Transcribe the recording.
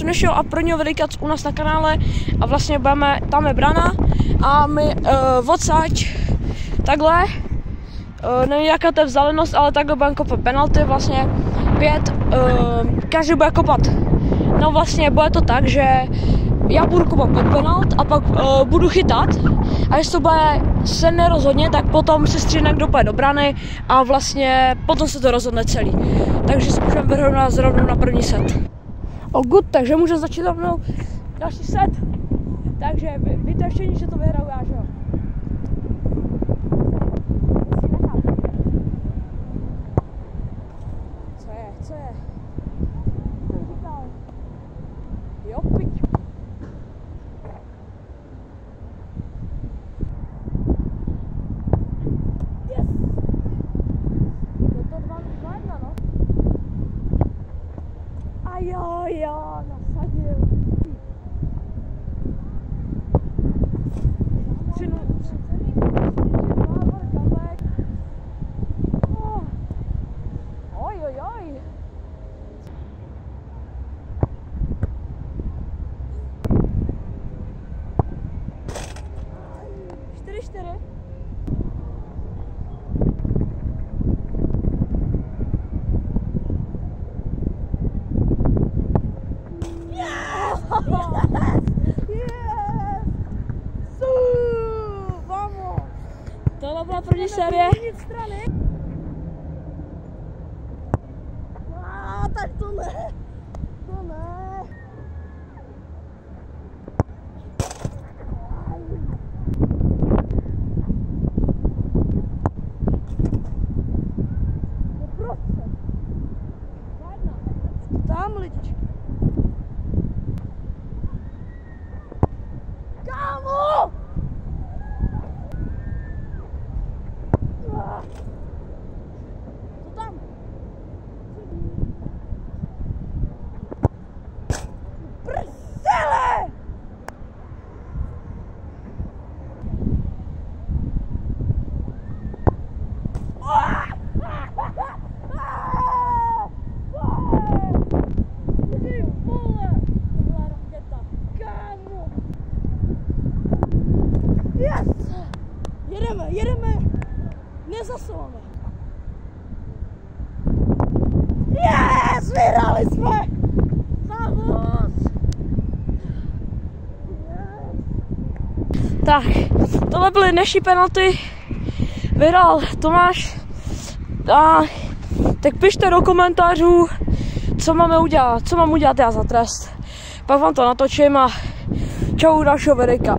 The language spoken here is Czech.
dnešního a prvního videa u nás na kanále a vlastně budeme, tam je brana a my odsaď takhle, nevím jaká to je vzdálenost, ale takhle budeme kopat penalty, vlastně 5, každý bude kopat. No vlastně bude to tak, že já budu kopat 5 penalt a pak budu chytat a jestli to bude se nerozhodně, tak potom se střídne, kdo půjde do brany a vlastně potom se to rozhodne celý. Takže se můžeme vrhnout rovnou na první set. Good, takže můžeme začít rovnou další set. Takže víte všichni, že to vyhraju já, že jo? Co je? Jo, pič. Yes! Je to 2-1, no? A jo, nasadil. 3-0. Oj. 4-4. Tohle byla první série. Tak to ne. Tam lidičky. Kámo! Co tam? Prsele! Yes! Jedeme! Nezasouváme! Yes! Vyhráli jsme! Vamos! Yes. Tak, tohle byly dnešní penalty. Vyhrál Tomáš. A tak pište do komentářů, co mám udělat já za trest. Pak vám to natočím a čau u dalšího videa.